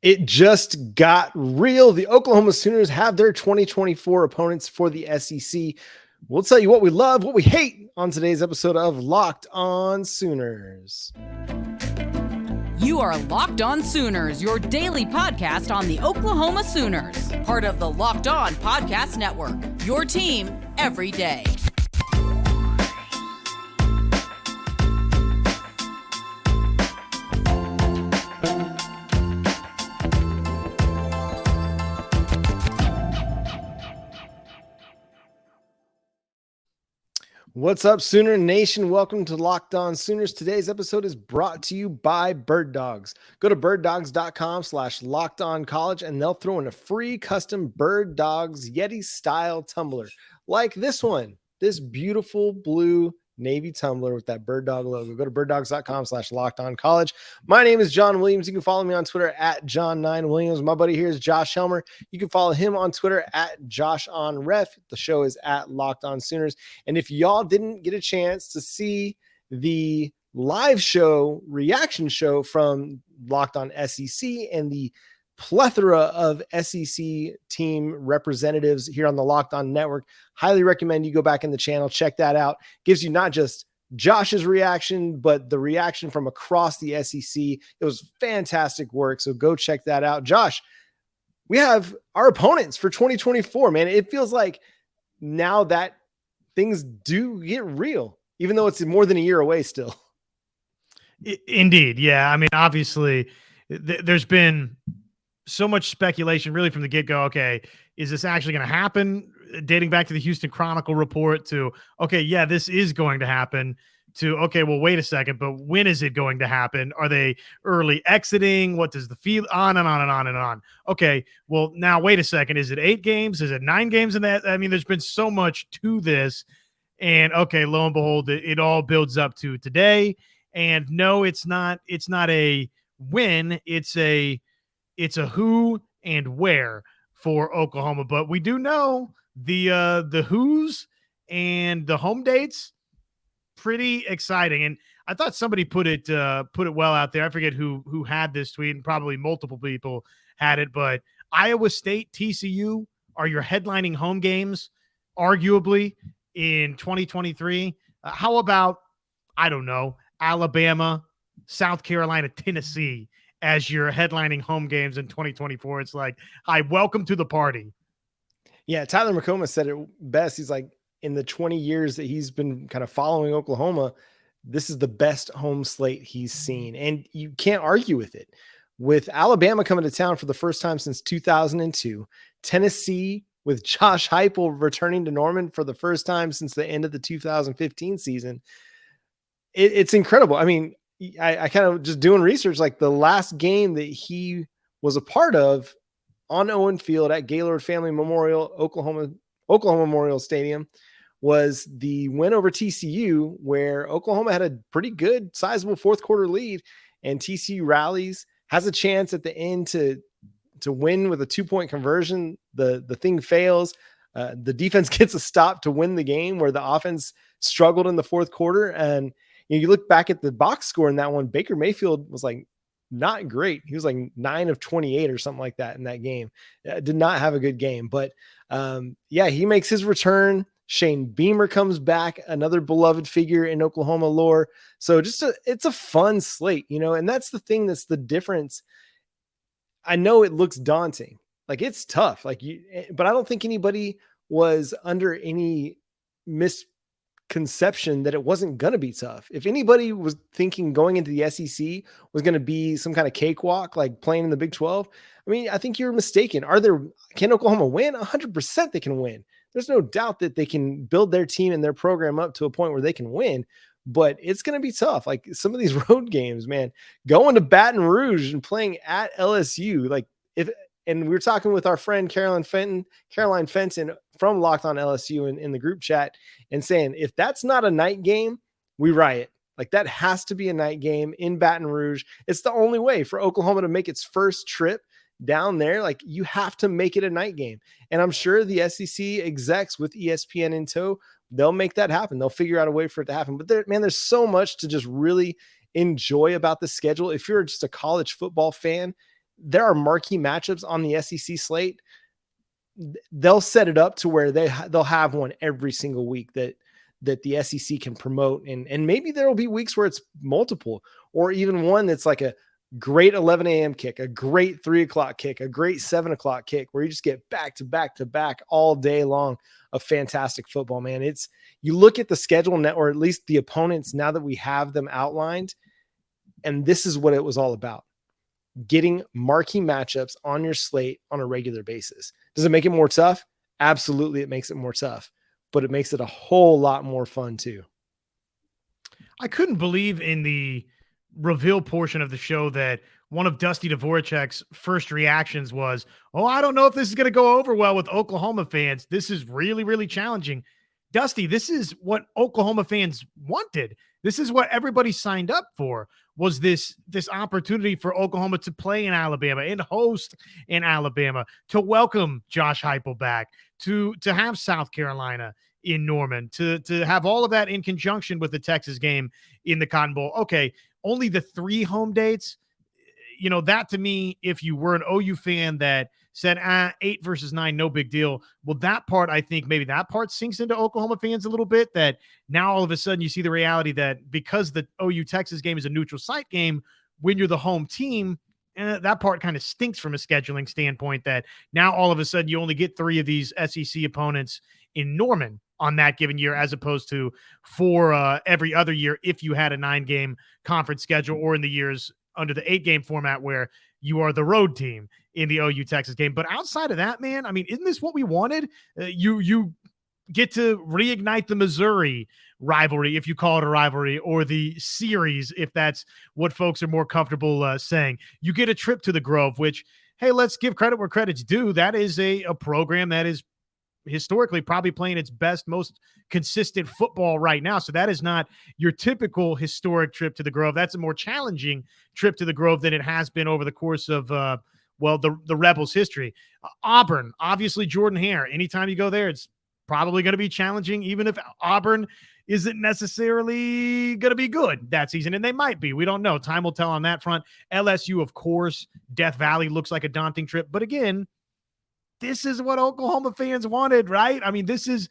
It just got real. The Oklahoma Sooners have their 2024 opponents for the SEC. We'll tell you what we love, what we hate on today's episode of Locked On Sooners. You are Locked On Sooners, your daily podcast on the Oklahoma Sooners, part of the Locked On Podcast Network, your team every day. What's up, Sooner Nation? Welcome to Locked On Sooners. Today's episode is brought to you by Birddogs. Go to birddogs.com/lockedoncollege and they'll throw in a free custom Birddogs Yeti-style tumbler like this one, this beautiful blue Navy tumbler with that Birddog logo. Go to birddogs.com/lockedoncollege. My name is John Williams. You can follow me on Twitter at John9Williams. My buddy here is Josh Helmer. You can follow him on Twitter at JoshOnRef. The show is at Locked On Sooners. And if y'all didn't get a chance to see the live show, reaction show from Locked On SEC and the plethora of SEC team representatives here on the Locked On Network, highly recommend you go back in the channel, check that out. Gives you not just Josh's reaction, but the reaction from across the SEC. It was fantastic work, so go check that out. Josh, we have our opponents for 2024, man. It feels like now that things do get real, even though it's more than a year away still. Indeed, yeah. I mean, obviously, there's been so much speculation really from the get-go. Okay, is this actually going to happen? Dating back to the Houston Chronicle report to, okay, yeah, this is going to happen, to, okay, well, wait a second, but when is it going to happen? Are they early exiting? What does the feel? On and on and on and on. Okay, well, now wait a second. Is it 8 games? Is it 9 games in that? I mean, there's been so much to this. And okay, lo and behold, it all builds up to today. And no, it's not a win. It's a who and where for Oklahoma, but we do know the who's and the home dates. Pretty exciting, and I thought somebody put it well out there. I forget who had this tweet, and probably multiple people had it. But Iowa State, TCU are your headlining home games, arguably in 2023. How about, I don't know, Alabama, South Carolina, Tennessee as your headlining home games in 2024. It's like, hi, welcome to the party. Yeah, Tyler McComas said it best. He's like, in the 20 years that he's been kind of following Oklahoma, this is the best home slate he's seen. And you can't argue with it. With Alabama coming to town for the first time since 2002, Tennessee with Josh Heupel returning to Norman for the first time since the end of the 2015 season. It's incredible. I mean, I kind of just doing research, like the last game that he was a part of on Owen Field at Gaylord Family Memorial, Oklahoma Memorial Stadium, was the win over TCU, where Oklahoma had a pretty good, sizable fourth quarter lead, and TCU rallies, has a chance at the end to win with a 2-point conversion. The thing fails. The defense gets a stop to win the game, where the offense struggled in the fourth quarter. And you look back at the box score in that one, Baker Mayfield was like not great. He was like 9 of 28 or something like that in that game. Did not have a good game, but yeah, he makes his return. Shane Beamer comes back, another beloved figure in Oklahoma lore. So it's a fun slate, and that's the thing. That's the difference. I know it looks daunting. Like, it's tough, but I don't think anybody was under any misconception that it wasn't going to be tough. If anybody was thinking going into the SEC was going to be some kind of cakewalk, like playing in the Big 12, I mean, I think you're mistaken. Can Oklahoma win? 100% they can win. There's no doubt that they can build their team and their program up to a point where they can win, but it's going to be tough. Like, some of these road games, man, going to Baton Rouge and playing at LSU, and we were talking with our friend Caroline Fenton from Locked On LSU in the group chat, and saying, if that's not a night game, we riot. Like, that has to be a night game in Baton Rouge. It's the only way for Oklahoma to make its first trip down there. Like, you have to make it a night game. And I'm sure the SEC execs with ESPN in tow, they'll make that happen. They'll figure out a way for it to happen. But there's so much to just really enjoy about the schedule. If you're just a college football fan, there are marquee matchups on the SEC slate. They'll set it up to where they'll have one every single week that the SEC can promote. And maybe there'll be weeks where it's multiple, or even one that's like a great 11 a.m. kick, a great 3 o'clock kick, a great 7 o'clock kick, where you just get back to back to back all day long of fantastic football, man. You look at the schedule now, or at least the opponents, now that we have them outlined, and this is what it was all about: getting marquee matchups on your slate on a regular basis. Does it make it more tough? Absolutely, it makes it more tough, but it makes it a whole lot more fun too. I couldn't believe in the reveal portion of the show that one of Dusty Dvoracek's first reactions was, "Oh, I don't know if this is going to go over well with Oklahoma fans. This is really, really challenging." Dusty, this is what Oklahoma fans wanted. This is what everybody signed up for, was this opportunity for Oklahoma to play in Alabama and host in Alabama, to welcome Josh Heupel back, to have South Carolina in Norman, to have all of that in conjunction with the Texas game in the Cotton Bowl. Okay, only the 3 home dates, that to me, if you were an OU fan that said 8 versus 9, no big deal. Well, that part, I think maybe that part sinks into Oklahoma fans a little bit, that now all of a sudden you see the reality that because the OU Texas game is a neutral site game, when you're the home team, that part kind of stinks from a scheduling standpoint, that now all of a sudden you only get 3 of these SEC opponents in Norman on that given year, as opposed to 4 every other year if you had a 9-game conference schedule, or in the years under the 8-game format where you are the road team in the OU Texas game. But outside of that, man, I mean, isn't this what we wanted? You get to reignite the Missouri rivalry, if you call it a rivalry, or the series, if that's what folks are more comfortable saying. You get a trip to the Grove, which, hey, let's give credit where credit's due. That is a program that is historically probably playing its best, most consistent football right now. So that is not your typical historic trip to the Grove. That's a more challenging trip to the Grove than it has been over the course of, the Rebels' history. Auburn, obviously Jordan Hare. Anytime you go there, it's probably going to be challenging, even if Auburn isn't necessarily going to be good that season. And they might be. We don't know. Time will tell on that front. LSU, of course. Death Valley looks like a daunting trip. But again, this is what Oklahoma fans wanted, right? I mean, this is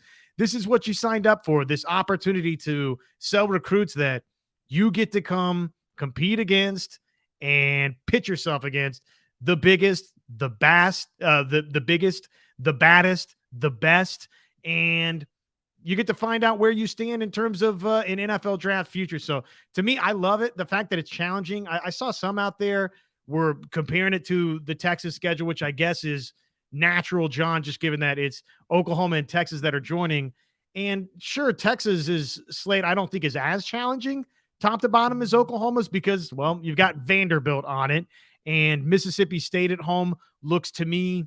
what you signed up for, this opportunity to sell recruits that you get to come compete against and pitch yourself against the biggest, the best, the biggest, the baddest, the best, and you get to find out where you stand in terms of an NFL draft future. So to me, I love it. The fact that it's challenging. I saw some out there were comparing it to the Texas schedule, which I guess is natural, John, just given that it's Oklahoma and Texas that are joining. And sure, Texas's slate I don't think is as challenging top to bottom as Oklahoma's, because, well, you've got Vanderbilt on it, and Mississippi State at home looks to me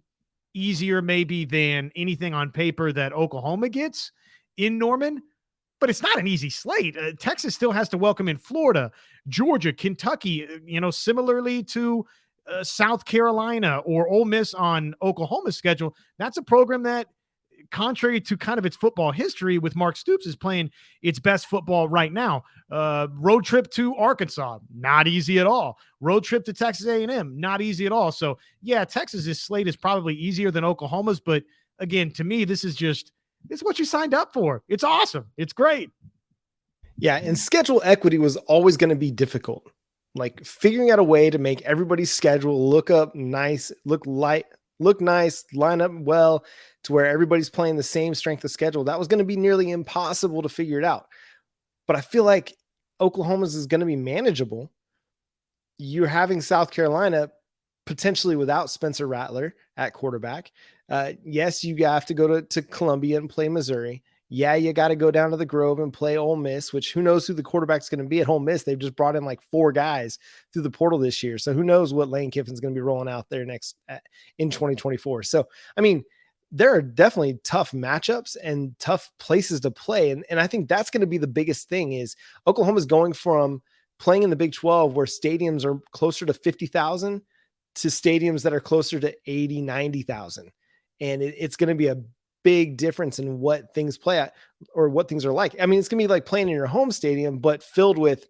easier maybe than anything on paper that Oklahoma gets in Norman. But it's not an easy slate. Texas still has to welcome in Florida, Georgia, Kentucky, similarly to South Carolina or Ole Miss on Oklahoma's schedule. That's a program that, contrary to kind of its football history with Mark Stoops, is playing its best football right now. Road trip to Arkansas, not easy at all. Road trip to Texas A&M, not easy at all. So yeah, Texas's slate is probably easier than Oklahoma's, but again, to me, this is what you signed up for. It's awesome. It's great. Yeah, and schedule equity was always going to be difficult. Like figuring out a way to make everybody's schedule look nice, line up well, to where everybody's playing the same strength of schedule. That was going to be nearly impossible to figure it out. But I feel like Oklahoma's is going to be manageable. You're having South Carolina potentially without Spencer Rattler at quarterback. Yes, you have to go to Columbia and play Missouri. Yeah, you got to go down to the Grove and play Ole Miss, which who knows who the quarterback's going to be at Ole Miss. They've just brought in like 4 guys through the portal this year. So who knows what Lane Kiffin's going to be rolling out there in 2024. So, I mean, there are definitely tough matchups and tough places to play. And I think that's going to be the biggest thing is Oklahoma's going from playing in the Big 12 where stadiums are closer to 50,000 to stadiums that are closer to 80, 90,000. And it's going to be a big difference in what things play at or what things are like. I mean, it's going to be like playing in your home stadium, but filled with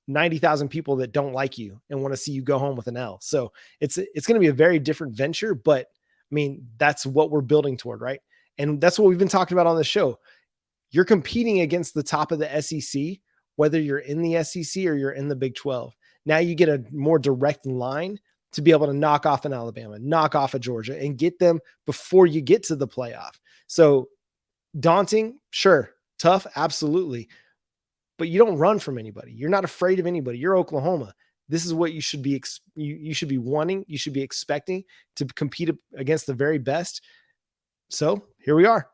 90,000 people that don't like you and want to see you go home with an L. So it's going to be a very different venture, but I mean, that's what we're building toward, right? And that's what we've been talking about on the show. You're competing against the top of the SEC, whether you're in the SEC or you're in the Big 12. Now you get a more direct line to be able to knock off an Alabama, knock off a Georgia, and get them before you get to the playoff. So daunting, sure. Tough, absolutely. But you don't run from anybody. You're not afraid of anybody. You're Oklahoma. This is what you should be. You should be wanting. You should be expecting to compete against the very best. So here we are,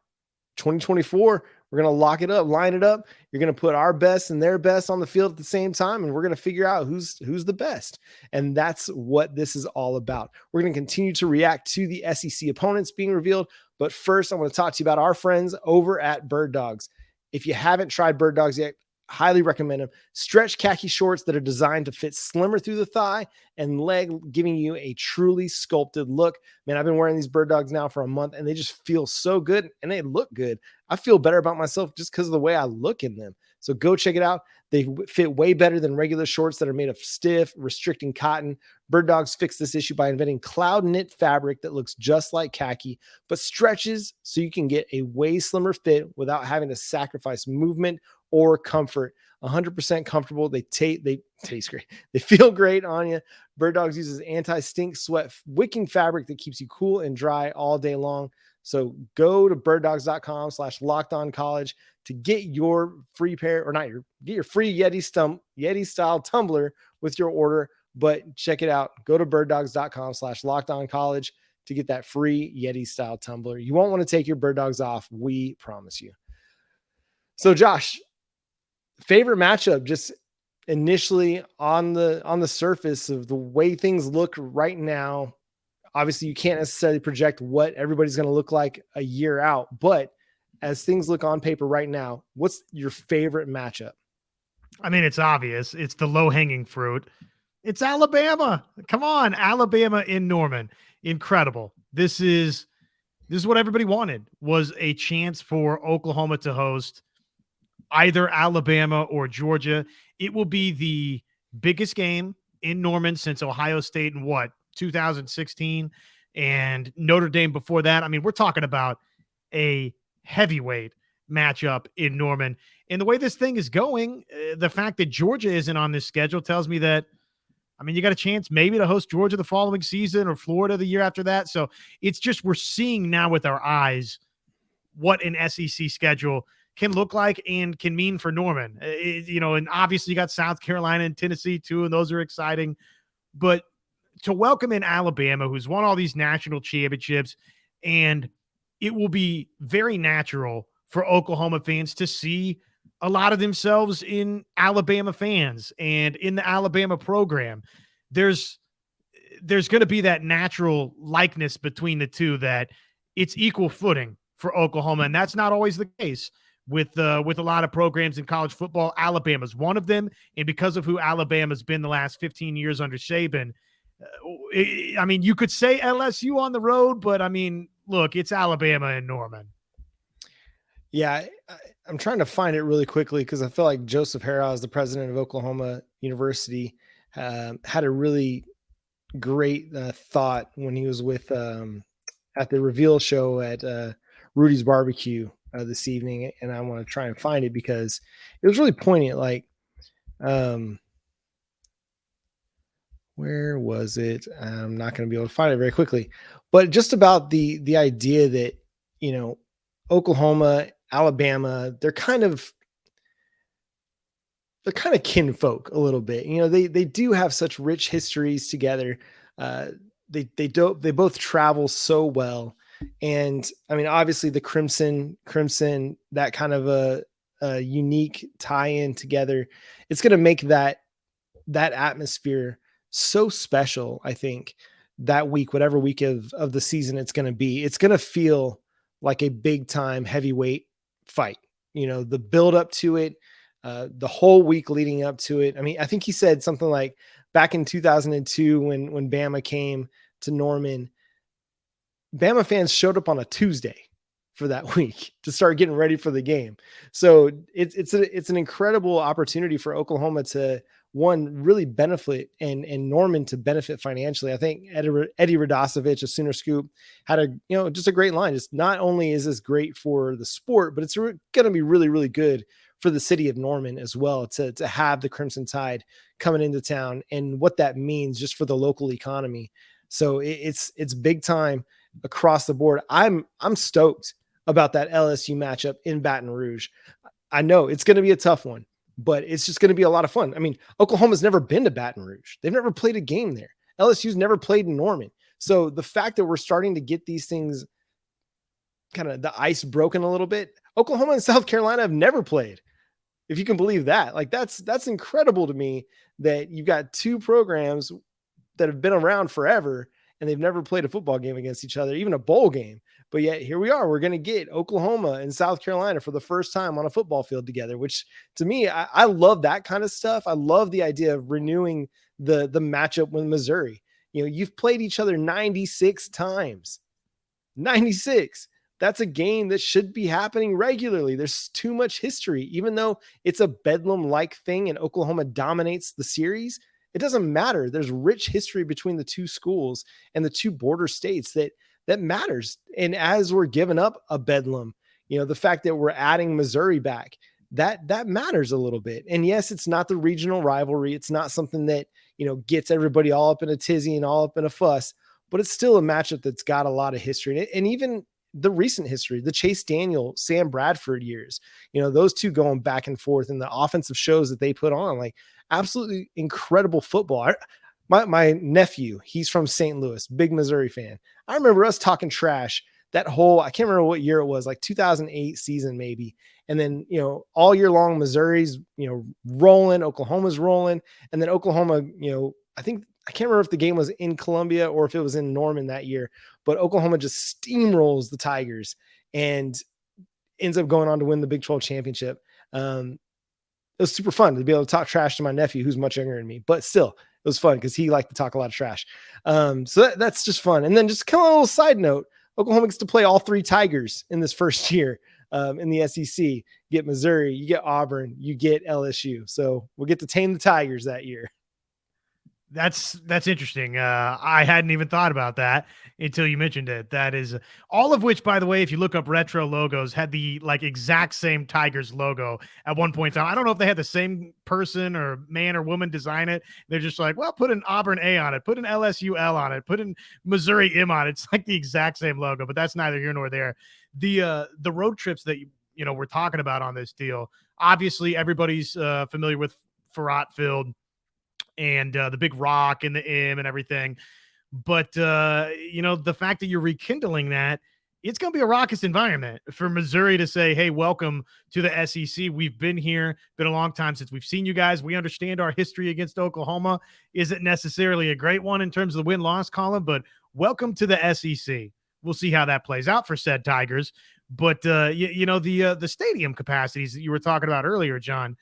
2024. We're going to lock it up, line it up. You're going to put our best and their best on the field at the same time, and we're going to figure out who's the best. And that's what this is all about. We're going to continue to react to the SEC opponents being revealed. But first, I want to talk to you about our friends over at Birddogs. If you haven't tried Birddogs yet, highly recommend them. Stretch khaki shorts that are designed to fit slimmer through the thigh and leg, giving you a truly sculpted look. Man, I've been wearing these Birddogs now for a month, and they just feel so good, and they look good. I feel better about myself just because of the way I look in them. So go check it out. They fit way better than regular shorts that are made of stiff, restricting cotton. Birddogs fixed this issue by inventing cloud knit fabric that looks just like khaki, but stretches so you can get a way slimmer fit without having to sacrifice movement or comfort. 100% comfortable. They taste great. They feel great on you. Birddogs uses anti-stink sweat wicking fabric that keeps you cool and dry all day long. So go to birddogs.com/lockedoncollege to get your free pair, or not get your free Yeti-style tumbler with your order. But check it out. Go to birddogs.com/lockedoncollege to get that free Yeti-style tumbler. You won't want to take your Birddogs off. We promise you. So Josh, favorite matchup, just initially on the surface of the way things look right now. Obviously, you can't necessarily project what everybody's going to look like a year out, but as things look on paper right now, what's your favorite matchup? I mean, it's obvious. It's the low-hanging fruit. It's Alabama. Come on, Alabama in Norman. Incredible. This is what everybody wanted, was a chance for Oklahoma to host either Alabama or Georgia. It will be the biggest game in Norman since Ohio State in 2016, and Notre Dame before that. I mean, we're talking about a heavyweight matchup in Norman. And the way this thing is going, the fact that Georgia isn't on this schedule tells me that, I mean, you got a chance maybe to host Georgia the following season or Florida the year after that. So it's just, we're seeing now with our eyes what an SEC schedule can look like and can mean for Norman. And obviously you got South Carolina and Tennessee too, and those are exciting. But to welcome in Alabama, who's won all these national championships, and it will be very natural for Oklahoma fans to see a lot of themselves in Alabama fans and in the Alabama program. There's going to be that natural likeness between the two, that it's equal footing for Oklahoma, and that's not always the case with a lot of programs in college football. Alabama's one of them, and because of who Alabama's been the last 15 years under Saban, I mean, you could say LSU on the road, but I mean, look, it's Alabama and Norman. Yeah, I'm trying to find it really quickly because I feel like Joseph Harrell, the president of Oklahoma University, had a really great thought when he was with at the reveal show at Rudy's Barbecue this evening, and I want to try and find it because it was really poignant. Like, where was it? I'm not going to be able to find it very quickly, but just about the idea that, Oklahoma, Alabama, they're kind of kinfolk a little bit. They do have such rich histories together. They both travel so well. And I mean, obviously the Crimson, that kind of a unique tie-in together, it's going to make that atmosphere so special. I think that week, whatever week of the season it's going to be, it's going to feel like a big time heavyweight fight. The build up to it, the whole week leading up to it. I mean, I think he said something like back in 2002 when Bama came to Norman, Bama fans showed up on a Tuesday for that week to start getting ready for the game. So it's an incredible opportunity for Oklahoma to one, really benefit and Norman to benefit financially. I think Eddie Radosevich, a Sooner Scoop, had just a great line. Just not only is this great for the sport, but it's going to be really, really good for the city of Norman as well to have the Crimson Tide coming into town and what that means just for the local economy. So it's big time across the board. I'm stoked about that LSU matchup in Baton Rouge. I know it's going to be a tough one, but it's just going to be a lot of fun. I mean, Oklahoma's never been to Baton Rouge. They've never played a game there. LSU's never played in Norman. So the fact that we're starting to get these things, kind of the ice broken a little bit, Oklahoma and South Carolina have never played. If you can believe that, like that's incredible to me that you've got two programs that have been around forever and they've never played a football game against each other, even a bowl game. But yet here we are, we're going to get Oklahoma and South Carolina for the first time on a football field together, which to me, I love that kind of stuff. I love the idea of renewing the matchup with Missouri. You've played each other 96 times, 96. That's a game that should be happening regularly. There's too much history, even though it's a Bedlam-like thing and Oklahoma dominates the series. It doesn't matter. There's rich history between the two schools and the two border states that matters. And as we're giving up a Bedlam, the fact that we're adding Missouri back, that matters a little bit. And yes, it's not the regional rivalry. It's not something that, gets everybody all up in a tizzy and all up in a fuss, but it's still a matchup that's got a lot of history. And even the recent history, the Chase Daniel, Sam Bradford years, those two going back and forth and the offensive shows that they put on, like absolutely incredible football. My nephew, he's from St. Louis, big Missouri fan. I remember us talking trash that whole, I can't remember what year it was, like 2008 season maybe. And then, all year long, Missouri's, rolling, Oklahoma's rolling. And then Oklahoma, I can't remember if the game was in Columbia or if it was in Norman that year, but Oklahoma just steamrolls the Tigers and ends up going on to win the Big 12 championship. It was super fun to be able to talk trash to my nephew, who's much younger than me, but still it was fun because he liked to talk a lot of trash. So that's just fun. And then just kind of a little side note, Oklahoma gets to play all three Tigers in this first year in the SEC. You get Missouri, you get Auburn, you get LSU. So we'll get to tame the Tigers that year. That's interesting. I hadn't even thought about that until you mentioned it. That is all of which, by the way, if you look up retro logos, had the exact same Tigers logo at one point in time. I don't know if they had the same person or man or woman design it. They're just like, well, put an Auburn A on it, put an LSU L on it, put an Missouri M on it. It's like the exact same logo, but that's neither here nor there. The road trips that we're talking about on this deal. Obviously, everybody's familiar with Farrat Field and the big rock and the M and everything. But, the fact that you're rekindling that, it's going to be a raucous environment for Missouri to say, hey, welcome to the SEC. We've been here, been a long time since we've seen you guys. We understand our history against Oklahoma isn't necessarily a great one in terms of the win-loss column, but welcome to the SEC. We'll see how that plays out for said Tigers. But, the stadium capacities that you were talking about earlier, John,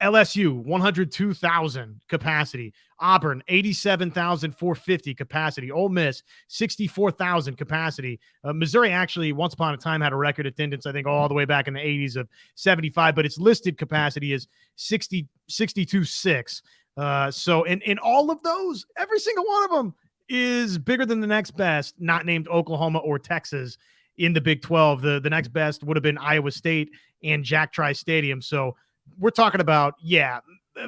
LSU, 102,000 capacity. Auburn, 87,450 capacity. Ole Miss, 64,000 capacity. Missouri actually, once upon a time, had a record attendance, I think, all the way back in the 80s of 75, but its listed capacity is 62.6. So in all of those, every single one of them is bigger than the next best, not named Oklahoma or Texas in the Big 12. The next best would have been Iowa State and Jack Trice Stadium. So we're talking about,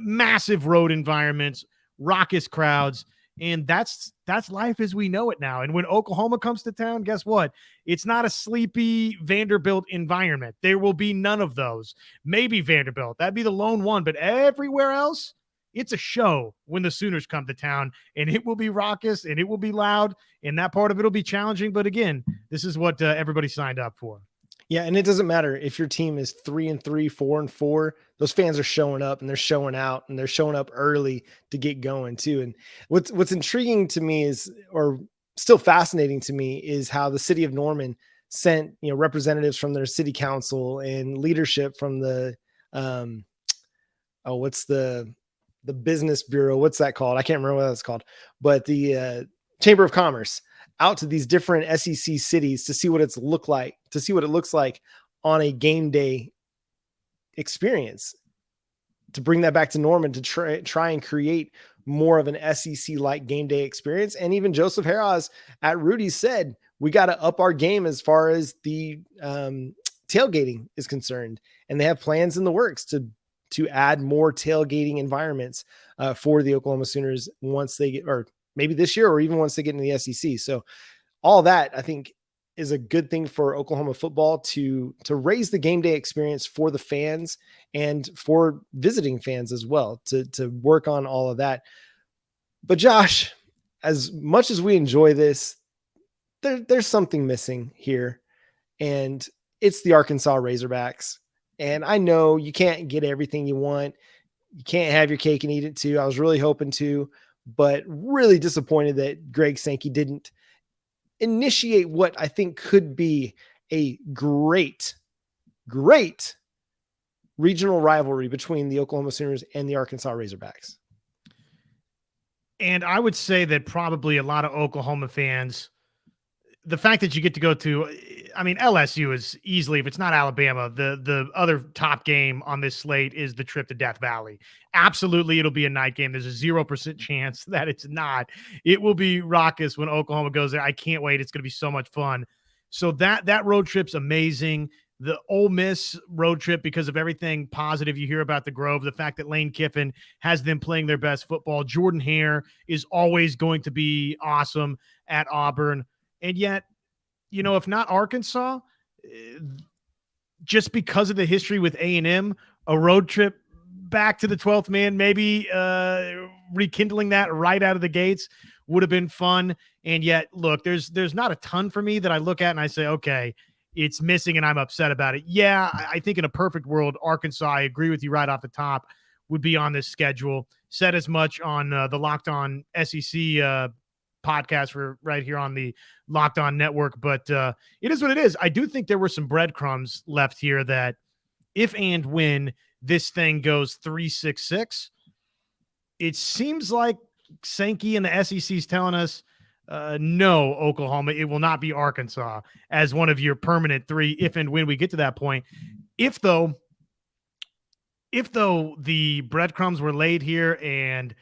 massive road environments, raucous crowds, and that's life as we know it now. And when Oklahoma comes to town, guess what? It's not a sleepy Vanderbilt environment. There will be none of those. Maybe Vanderbilt. That'd be the lone one, but everywhere else, it's a show when the Sooners come to town, and it will be raucous, and it will be loud, and that part of it will be challenging. But again, this is what everybody signed up for. Yeah, and it doesn't matter if your team is 3-3, 4-4. Those fans are showing up and they're showing out and they're showing up early to get going too. And what's intriguing to me is, or still fascinating to me, is how the city of Norman sent representatives from their city council and leadership from the what's the business bureau? What's that called? I can't remember what that's called, but the Chamber of Commerce out to these different SEC cities to see what it looks like on a game day experience. to bring that back to Norman, to try and create more of an SEC-like game day experience. And even Joseph Harris at Rudy said, we got to up our game as far as the tailgating is concerned. And they have plans in the works to add more tailgating environments for the Oklahoma Sooners once they get, or maybe this year, or even once they get into the SEC. So all that, I think, is a good thing for Oklahoma football to raise the game day experience for the fans and for visiting fans as well, to work on all of that. But Josh, as much as we enjoy this, there's something missing here, and it's the Arkansas Razorbacks. And I know you can't get everything you want. You can't have your cake and eat it too. I was really hoping to, but really disappointed that Greg Sankey didn't initiate what I think could be a great regional rivalry between the Oklahoma Sooners and the Arkansas Razorbacks. And I would say that probably a lot of Oklahoma fans, the fact that you get to go to, I mean, LSU is easily, if it's not Alabama, the other top game on this slate is the trip to Death Valley. Absolutely, it'll be a night game. There's a 0% chance that it's not. It will be raucous when Oklahoma goes there. I can't wait. It's going to be so much fun. So that road trip's amazing. The Ole Miss road trip, because of everything positive you hear about the Grove, the fact that Lane Kiffin has them playing their best football. Jordan Hare is always going to be awesome at Auburn. And yet, you know, if not Arkansas, just because of the history with A&M, a road trip back to the 12th man, maybe rekindling that right out of the gates would have been fun. And yet, look, there's not a ton for me that I look at and I say, okay, it's missing and I'm upset about it. Yeah, I think in a perfect world, Arkansas, I agree with you right off the top, would be on this schedule. Said as much on the Locked On SEC podcast for right here on the Locked On Network, but it is what it is. I do think there were some breadcrumbs left here that if and when this thing goes 3-6-6, it seems like Sankey and the SEC is telling us, no, Oklahoma, it will not be Arkansas as one of your permanent three if and when we get to that point. If though the breadcrumbs were laid here and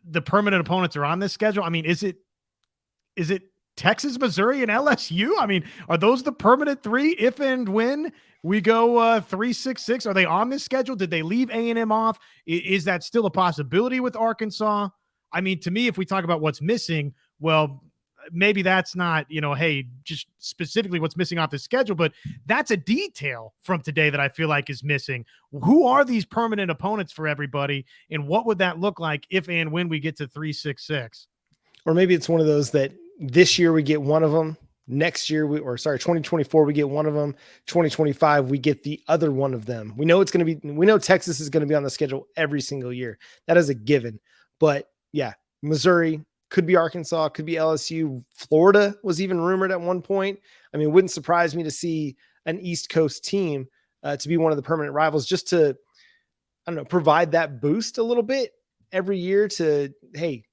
the permanent opponents are on this schedule, I mean, is it Texas, Missouri, and LSU? I mean, are those the permanent three if and when we go 3-6-6? Are they on this schedule? Did they leave A&M off? Is that still a possibility with Arkansas? I mean, to me, if we talk about what's missing, well, maybe that's not, hey, just specifically what's missing off the schedule, but that's a detail from today that I feel like is missing. Who are these permanent opponents for everybody, and what would that look like if and when we get to 3-6-6? Or maybe it's one of those that this year we get one of them, next year 2024 we get one of them, 2025 we get the other one of them. We know Texas is going to be on the schedule every single year. That is a given. But yeah, Missouri, could be Arkansas, could be LSU. Florida was even rumored at one point. I mean, it wouldn't surprise me to see an East Coast team to be one of the permanent rivals, just to, provide that boost a little bit every year to, hey,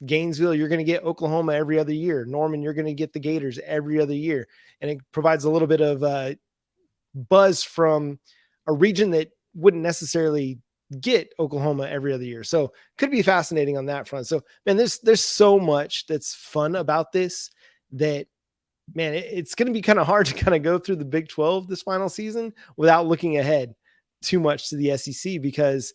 Gainesville, you're going to get Oklahoma every other year. Norman, you're going to get the Gators every other year. And it provides a little bit of buzz from a region that wouldn't necessarily get Oklahoma every other year. So could be fascinating on that front. So, man, there's so much that's fun about this that, man, it's going to be kind of hard to kind of go through the Big 12 this final season without looking ahead too much to the SEC, because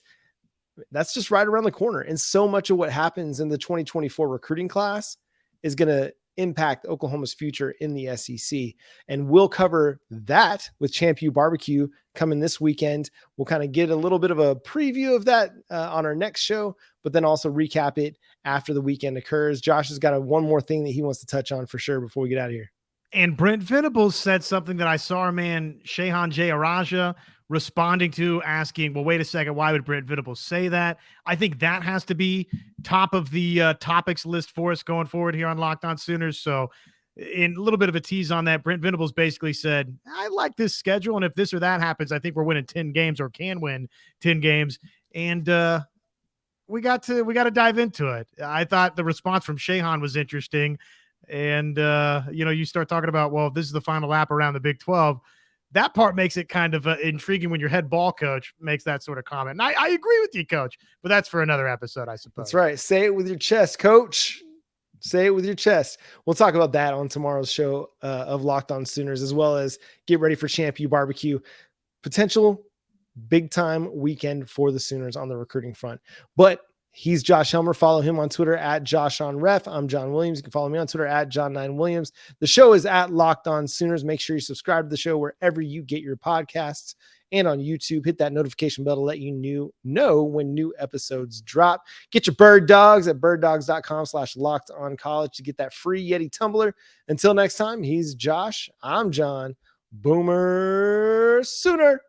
that's just right around the corner. And so much of what happens in the 2024 recruiting class is going to impact Oklahoma's future in the SEC. And we'll cover that with Champ U Barbecue coming this weekend. We'll kind of get a little bit of a preview of that on our next show, but then also recap it after the weekend occurs. Josh has got one more thing that he wants to touch on for sure before we get out of here. And Brent Venables said something that I saw our man Shehan J. Araja responding to, asking, well, wait a second, why would Brent Venables say that? I think that has to be top of the topics list for us going forward here on Locked On Sooners. So in a little bit of a tease on that, Brent Venables basically said, I like this schedule, and if this or that happens, I think we're winning 10 games or can win 10 games. And we got to dive into it. I thought the response from Shehan was interesting. And, you start talking about, well, this is the final lap around the Big 12. that part makes it kind of intriguing when your head ball coach makes that sort of comment. And I agree with you, coach, but that's for another episode, I suppose. That's right. Say it with your chest, coach. Say it with your chest. We'll talk about that on tomorrow's show of Locked On Sooners, as well as get ready for Champ U Barbecue. Potential big time weekend for the Sooners on the recruiting front. But he's Josh Helmer. Follow him on Twitter at JoshOnRef. I'm John Williams. You can follow me on Twitter at John9Williams. The show is at Locked On Sooners. Make sure you subscribe to the show wherever you get your podcasts and on YouTube. Hit that notification bell to let you know when new episodes drop. Get your Birddogs at birddogs.com/lockedoncollege to get that free Yeti tumbler. Until next time, he's Josh. I'm John. Boomer Sooner.